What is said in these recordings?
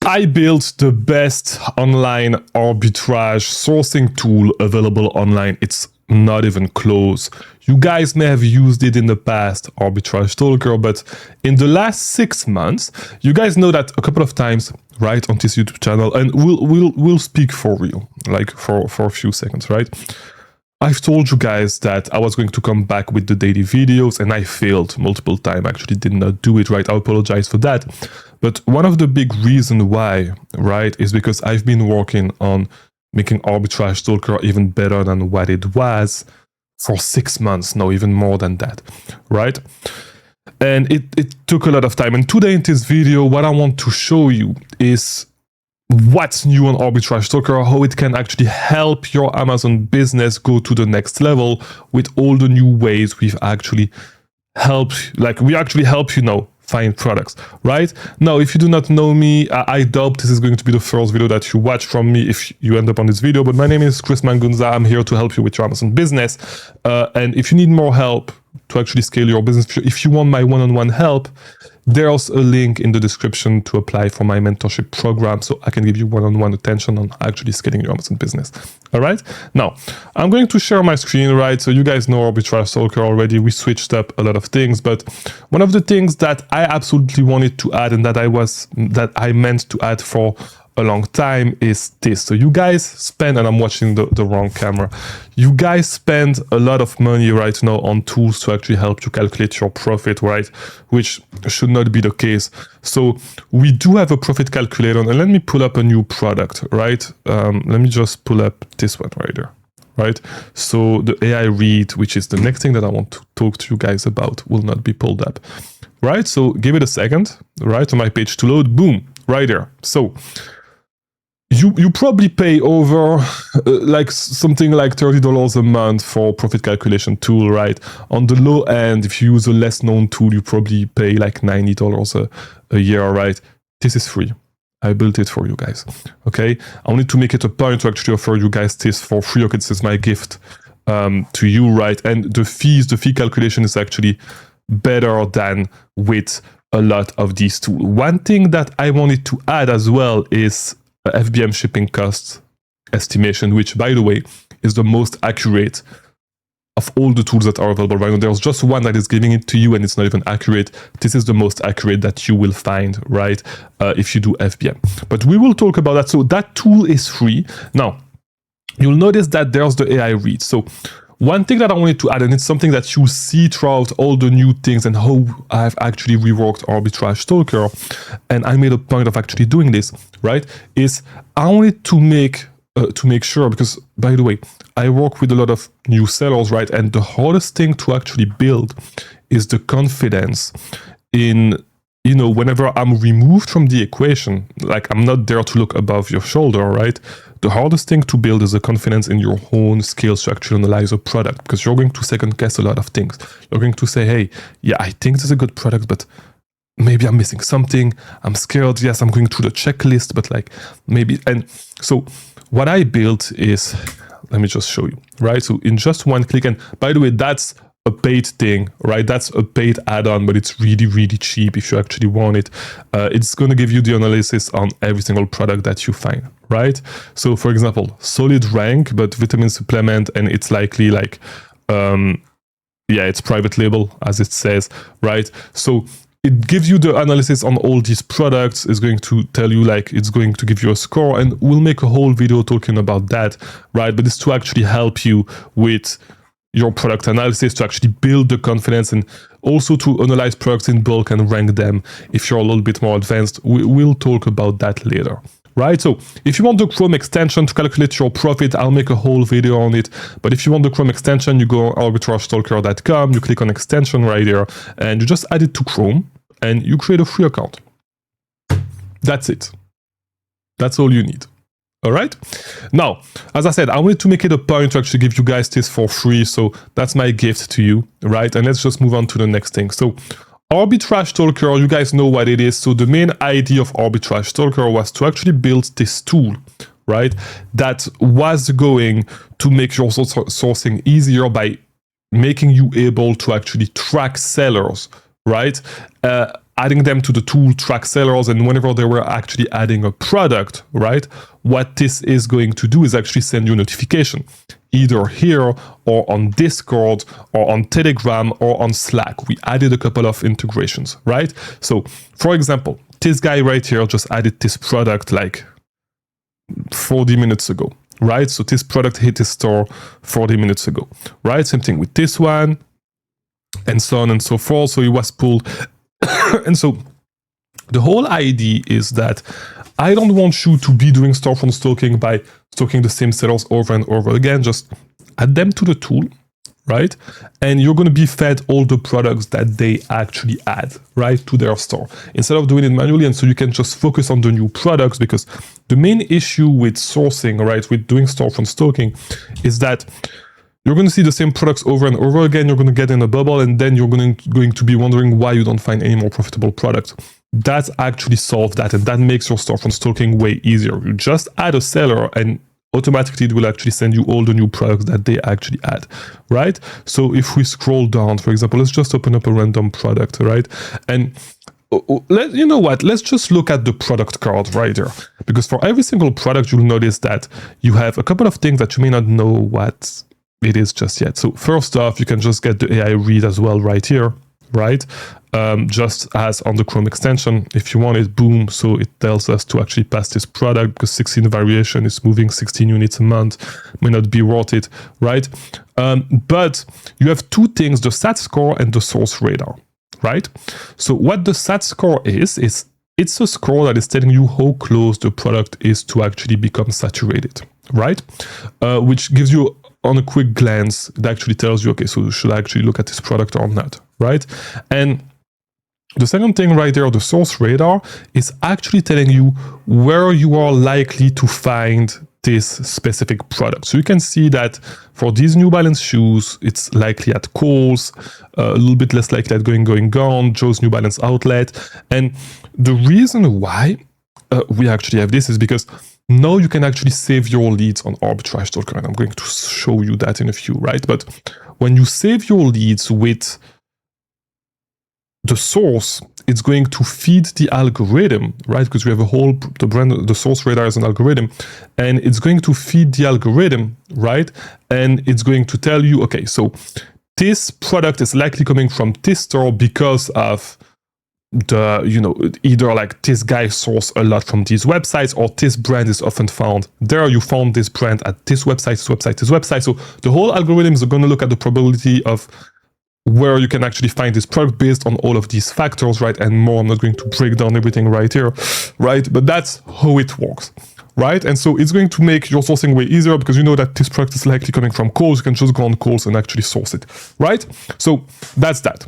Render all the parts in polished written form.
I built the best online arbitrage sourcing tool available online. It's not even close. You guys may have used it in the past, Arbitrage Stalker, but in the last 6 months, you guys know that a couple of times, right, on this YouTube channel, and we'll speak for real, like for a few seconds, right? I've told you guys that I was going to come back with the daily videos, and I failed multiple times. Actually did not do it right. I apologize for that. But one of the big reasons why, right, is because I've been working on making Arbitrage Stalker even better than what it was for 6 months, no, even more than that, right? And it took a lot of time. And today in this video, what I want to show you is what's new on Arbitrage Stalker, how it can actually help your Amazon business go to the next level with all the new ways we've actually helped, like we actually help you now find products, right? Now, if you do not know me, I doubt this is going to be the first video that you watch from me if you end up on this video, but my name is Mangunza. I'm here to help you with your Amazon business. And if you need more help to actually scale your business, if you want my one-on-one help, there's a link in the description to apply for my mentorship program so I can give you one-on-one attention on actually scaling your Amazon business. All right. Now, I'm going to share my screen, right? So you guys know Arbitrage Stalker already. We switched up a lot of things, but one of the things that I absolutely wanted to add and that I meant to add for a long time is this. So you guys spend, and I'm watching the wrong camera, you guys spend a lot of money right now on tools to actually help you calculate your profit, right? Which should not be the case. So we do have a profit calculator, and let me pull up a new product, right? Let me just pull up this one right there, right? So the AI read, which is the next thing that I want to talk to you guys about, will not be pulled up, right? So give it a second, right? On my page to load, boom, right there. So you probably pay over like something like $30 a month for profit calculation tool, right? On the low end, if you use a less known tool, you probably pay like $90 a year, right? This is free. I built it for you guys, okay? I wanted to make it a point to actually offer you guys this for free. Okay, this is my gift to you, right? And the fee calculation is actually better than with a lot of these tools. One thing that I wanted to add as well is FBM shipping cost estimation, which, by the way, is the most accurate of all the tools that are available right now. There's just one that is giving it to you and it's not even accurate. This is the most accurate that you will find, right, if you do FBM. But we will talk about that. So that tool is free. Now, you'll notice that there's the AI read. So one thing that I wanted to add, and it's something that you see throughout all the new things and how I've actually reworked Arbitrage Stalker, and I made a point of actually doing this, right, is I wanted to make sure, because, by the way, I work with a lot of new sellers, right, and the hardest thing to actually build is the confidence in, you know, whenever I'm removed from the equation, like I'm not there to look above your shoulder, right? The hardest thing to build is the confidence in your own skills to actually analyze a product, because you're going to second guess a lot of things. You're going to say, hey, yeah, I think this is a good product, but maybe I'm missing something. I'm scared. Yes, I'm going through the checklist, but like maybe. And so what I built is, let me just show you, right? So in just one click, and by the way, that's a paid thing, right? That's a paid add-on, but it's really, really cheap if you actually want it. It's going to give you the analysis on every single product that you find, right? So for example, solid rank, but vitamin supplement, and it's likely like, yeah, it's private label as it says, right? So it gives you the analysis on all these products. It's going to tell you, like, it's going to give you a score, and we'll make a whole video talking about that, right? But it's to actually help you with your product analysis, to actually build the confidence, and also to analyze products in bulk and rank them if you're a little bit more advanced. We'll talk about that later, right? So if you want the Chrome extension to calculate your profit, I'll make a whole video on it. But if you want the Chrome extension, you go on arbitragestalker.com, you click on extension right there, and you just add it to Chrome, and you create a free account. That's it. That's all you need. All right. Now, as I said, I wanted to make it a point to actually give you guys this for free. So that's my gift to you, right? And let's just move on to the next thing. So Arbitrage Stalker, you guys know what it is. So the main idea of Arbitrage Stalker was to actually build this tool, right, that was going to make your sourcing easier by making you able to actually track sellers, right? adding them to the tool, track sellers, and whenever they were actually adding a product, right, what this is going to do is actually send you a notification, either here or on Discord or on Telegram or on Slack. We added a couple of integrations, right? So, for example, this guy right here just added this product like 40 minutes ago, right? So this product hit his store 40 minutes ago, right? Same thing with this one, and so on and so forth. So it was pulled. And so the whole idea is that I don't want you to be doing storefront stalking by stalking the same sellers over and over again. Just add them to the tool, right? And you're going to be fed all the products that they actually add, right, to their store, instead of doing it manually. And so you can just focus on the new products, because the main issue with sourcing, right, with doing storefront stalking is that you're going to see the same products over and over again. You're going to get in a bubble, and then you're going to be wondering why you don't find any more profitable products. That actually solves that, and that makes your storefront stalking way easier. You just add a seller, and automatically it will actually send you all the new products that they actually add, right? So if we scroll down, for example, let's just open up a random product, right? And you know what? Let's just look at the product card right there, because for every single product, you'll notice that you have a couple of things that you may not know what it is just yet. So first off, you can just get the AI read as well right here, right? Just as on the Chrome extension, if you want it, boom. So it tells us to actually pass this product, because 16 variation is moving 16 units a month, may not be worth it, right? But you have two things, the SAT score and the source radar, right? So what the SAT score is it's a score that is telling you how close the product is to actually become saturated, right? Which gives you, on a quick glance, it actually tells you, okay, so should I actually look at this product or not, right? And the second thing right there, the source radar, is actually telling you where you are likely to find this specific product. So you can see that for these New Balance shoes, it's likely at Kohl's, a little bit less likely at Going Gone, Joe's New Balance outlet. And the reason why we actually have this is because now you can actually save your leads on Arbitrage Stalker, and I'm going to show you that in a few, right? But when you save your leads with the source, it's going to feed the algorithm, right? Because we have the source radar is an algorithm, and it's going to feed the algorithm, right? And it's going to tell you, okay, so this product is likely coming from this store because of either like this guy source a lot from these websites, or this brand is often found there. You found this brand at this website. So the whole algorithm is going to look at the probability of where you can actually find this product based on all of these factors, right? And more, I'm not going to break down everything right here, right? But that's how it works, right? And so it's going to make your sourcing way easier, because you know that this product is likely coming from Kohl's. You can just go on Kohl's and actually source it, right? So that's that.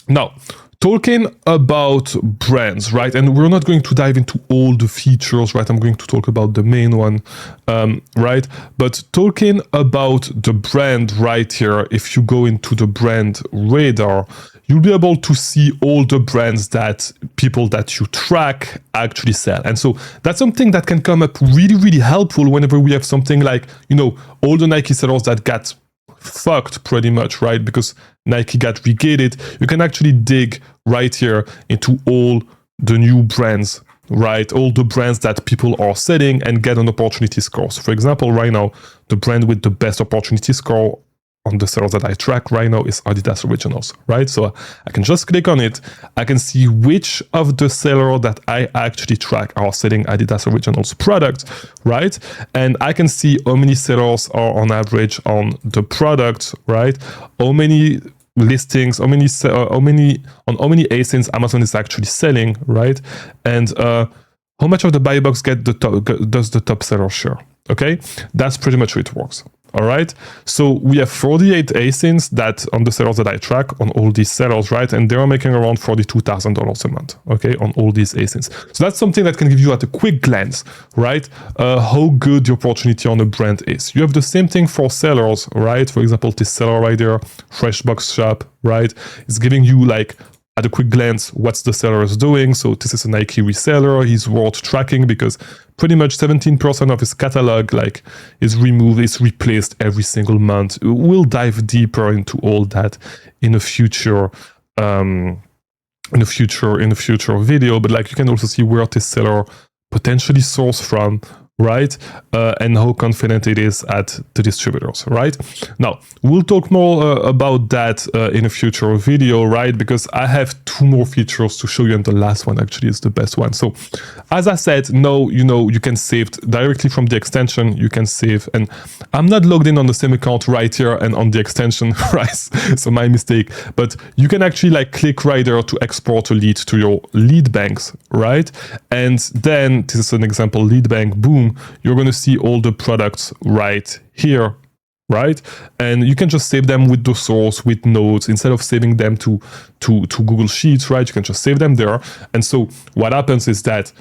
Now, talking about brands, right? And we're not going to dive into all the features, right? I'm going to talk about the main one, right? But talking about the brand right here, if you go into the brand radar, you'll be able to see all the brands that people that you track actually sell. And so that's something that can come up really, really helpful whenever we have something like, all the Nike sellers that got fucked pretty much, right? Because Nike got regated. You can actually dig right here into all the new brands, right? All the brands that people are selling, and get an opportunity score. So for example, right now, the brand with the best opportunity score on the sellers that I track right now is Adidas Originals, right? So I can just click on it. I can see which of the sellers that I actually track are selling Adidas Originals products, right? And I can see how many sellers are on average on the product, right? How many listings, how many ASINs Amazon is actually selling, right? And how much of the buy box does the top seller share? Okay, that's pretty much how it works. All right, so we have 48 ASINs that on the sellers that I track on all these sellers, right? And they're making around $42,000 a month, okay, on all these ASINs. So that's something that can give you at a quick glance, right, how good the opportunity on a brand is. You have the same thing for sellers, right? For example, this seller right there, Fresh Box Shop, right? It's giving you like, at a quick glance, what's the seller is doing. So this is a Nike reseller. He's worth tracking because pretty much 17% of his catalog is replaced every single month. We'll dive deeper into all that in a future in the future video, but like you can also see where this seller potentially source from, right? And how confident it is at the distributors, right? Now, we'll talk more about that in a future video, right? Because I have 2 more features to show you, and the last one actually is the best one. So, as I said, now you can save directly from the extension. You can save, and I'm not logged in on the same account right here and on the extension, right? So my mistake. But you can actually like click right there to export a lead to your lead banks, right? And then this is an example lead bank. Boom. You're going to see all the products right here, right? And you can just save them with the source, with nodes, instead of saving them to Google Sheets, right? You can just save them there. And so what happens is that,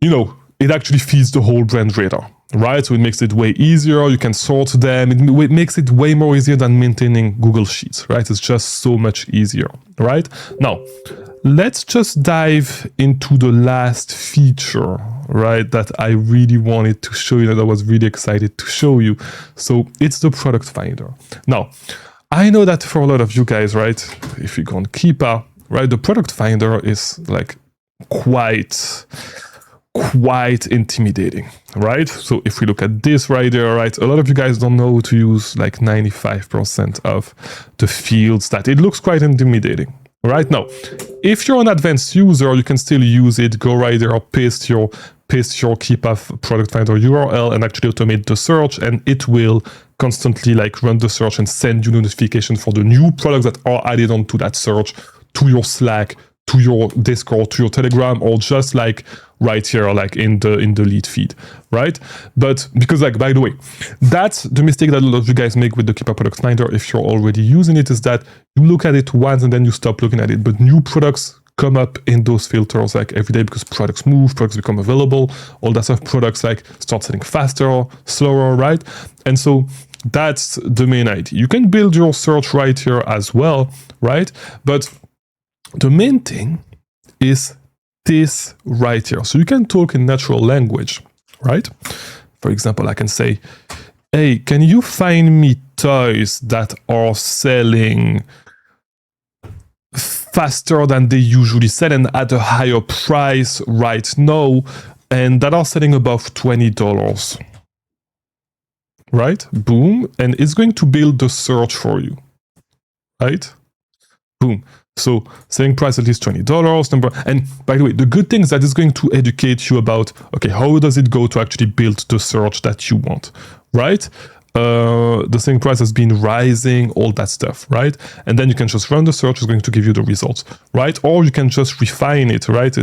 it actually feeds the whole brand radar, right? So it makes it way easier. You can sort them. It makes it way more easier than maintaining Google Sheets, right? It's just so much easier, right? Now, let's just dive into the last feature, right, that I really wanted to show you, that I was really excited to show you. So it's the product finder. Now, I know that for a lot of you guys, right, if you go on Keepa, right, the product finder is like quite intimidating, right? So if we look at this right there, right, a lot of you guys don't know how to use like 95% of the fields. That it looks quite intimidating. Right now, if you're an advanced user, you can still use it. Go right there, paste your Keepa product finder URL and actually automate the search, and it will constantly like run the search and send you notifications for the new products that are added onto that search to your Slack, to your Discord, to your Telegram, or just like right here, like in the lead feed, right? But because like, by the way, that's the mistake that a lot of you guys make with the Keepa product finder if you're already using it, is that you look at it once and then you stop looking at it. But new products come up in those filters like every day because products move, products become available, all that stuff. Products like start selling faster, slower, right? And so that's the main idea. You can build your search right here as well, right? But the main thing is this right here. So you can talk in natural language, right? For example, I can say, hey, can you find me toys that are selling faster than they usually sell and at a higher price right now, and that are selling above $20, right? Boom. And it's going to build the search for you, right? Boom. So selling price at least $20 number. And by the way, the good thing is that it's going to educate you about, okay, how does it go to actually build the search that you want, right? The selling price has been rising, all that stuff, right? And then you can just run the search, it's going to give you the results, right? Or you can just refine it, right?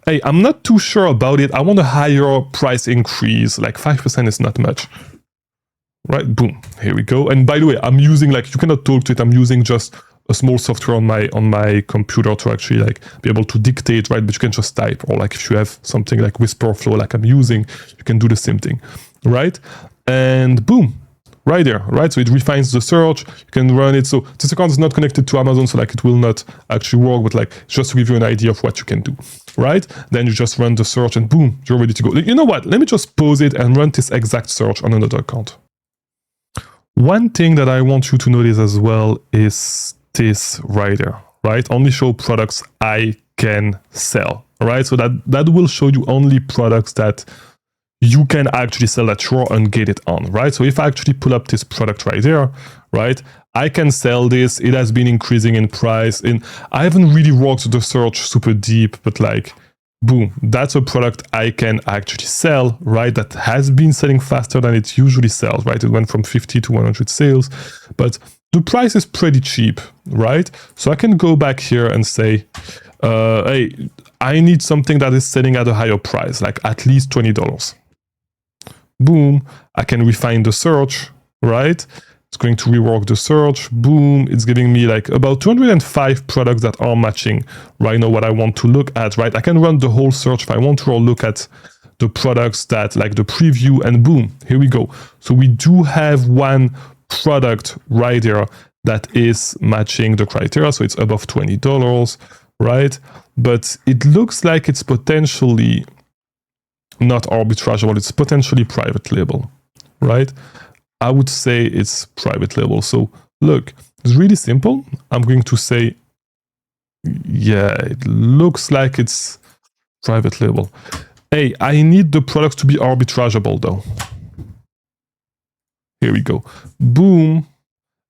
Hey, I'm not too sure about it. I want a higher price increase, like 5% is not much. Right, boom, here we go. And by the way, I'm using like, you cannot talk to it, I'm using just a small software on my computer to actually like be able to dictate, right? But you can just type, or like if you have something like Whisper Flow like I'm using, you can do the same thing, right? And boom, right there, right? So it refines the search, you can run it. So this account is not connected to Amazon, so like it will not actually work, but like just to give you an idea of what you can do, right? Then you just run the search and boom, you're ready to go. You know what? Let me just pause it and run this exact search on another account. One thing that I want you to notice as well is this right there, right? Only show products I can sell, right? So that will show you only products that you can actually sell, that you're ungated on, right? So if I actually pull up this product right there, right? I can sell this. It has been increasing in price. And I haven't really worked the search super deep, but like, boom, that's a product I can actually sell, right? That has been selling faster than it usually sells, right? It went from 50 to 100 sales, but the price is pretty cheap, right? So I can go back here and say, hey, I need something that is selling at a higher price, like at least $20. Boom, I can refine the search, right? It's going to rework the search. Boom, it's giving me like about 205 products that are matching right now what I want to look at, right? I can run the whole search if I want to, or look at the products that like the preview, and boom, here we go. So we do have one product right there that is matching the criteria. So it's above $20, right? But it looks like it's potentially not arbitrageable. It's potentially private label, right? I would say it's private label. So look, it's really simple. I'm going to say Yeah, it looks like it's private label. Hey, I need the products to be arbitrageable though. Here we go. Boom.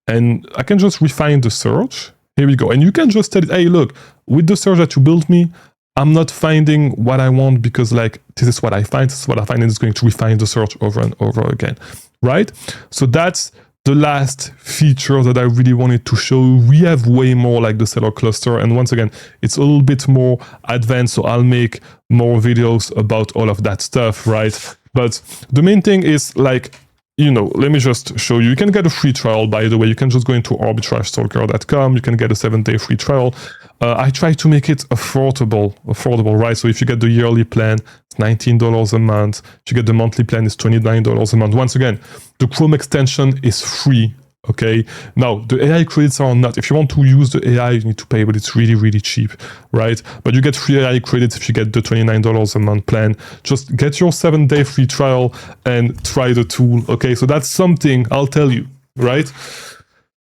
And I can just refine the search. Here we go. And you can just tell it, hey, look, with the search that you built me, I'm not finding what I want because like, this is what I find, this is what I find, and it's going to refine the search over and over again, right? So that's the last feature that I really wanted to show. We have way more like the seller cluster. And once again, it's a little bit more advanced. So I'll make more videos about all of that stuff, right? But the main thing is like, you know, let me just show you. You can get a free trial, by the way. You can just go into arbitragestalker.com. You can get a 7-day free trial. I try to make it affordable, right? So if you get the yearly plan, it's $19 a month. If you get the monthly plan, it's $29 a month. Once again, the Chrome extension is free, okay? Now, the AI credits are not. If you want to use the AI, you need to pay, but it's really, really cheap, right? But you get free AI credits if you get the $29 a month plan. Just get your 7-day free trial and try the tool, okay? So that's something I'll tell you, right?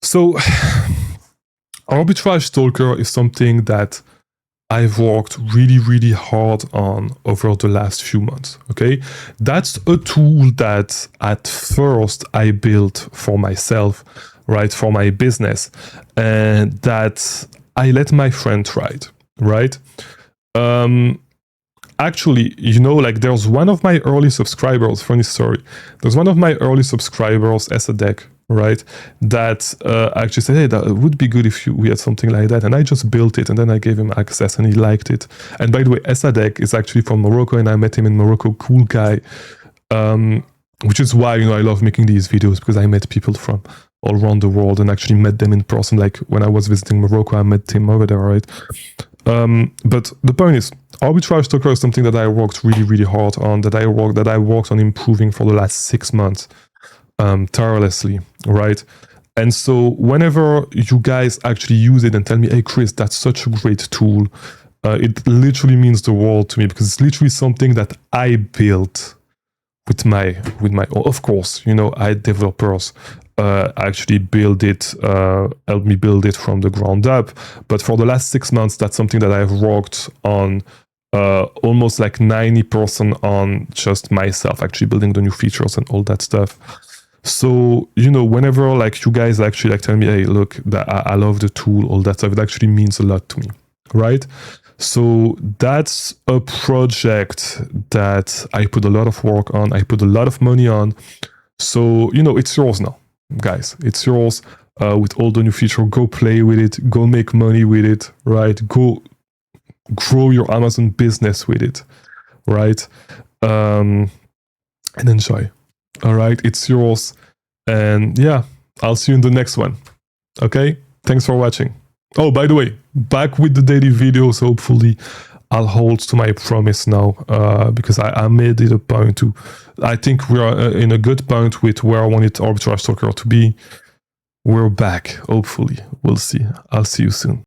So Arbitrage Stalker is something that I've worked really, really hard on over the last few months, okay? That's a tool that at first I built for myself, right? For my business, and that I let my friend try it, right? Actually, you know, like there's one of my early subscribers, funny story. There's one of my early subscribers, Esadek, right? That actually said, hey, that would be good if we had something like that. And I just built it and then I gave him access and he liked it. And by the way, Esadek is actually from Morocco and I met him in Morocco, cool guy. Which is why, you know, I love making these videos because I met people from all around the world and actually met them in person. Like when I was visiting Morocco, I met him over there, right? But the point is, Arbitrage Stalker is something that I worked really, really hard on, that I worked on improving for the last 6 months, tirelessly, right? And so whenever you guys actually use it and tell me, hey, Chris, that's such a great tool, it literally means the world to me because it's literally something that I built with my, of course, you know, I developers actually build it, help me build it from the ground up. But for the last 6 months, that's something that I've worked on almost like 90% on just myself, actually building the new features and all that stuff. So, you know, whenever like you guys actually like tell me, hey, look, that I love the tool, all that stuff, it actually means a lot to me, right? So that's a project that I put a lot of work on. I put a lot of money on. So, you know, it's yours now, guys. It's yours with all the new feature. Go play with it. Go make money with it, right? Go grow your Amazon business with it, right? And enjoy. All right, it's yours. And yeah, I'll see you in the next one. Okay? Thanks for watching. Oh, by the way, back with the daily videos. Hopefully, I'll hold to my promise now because I made it a point to. I think we are in a good point with where I wanted Arbitrage Stalker to be. We're back. Hopefully, we'll see. I'll see you soon.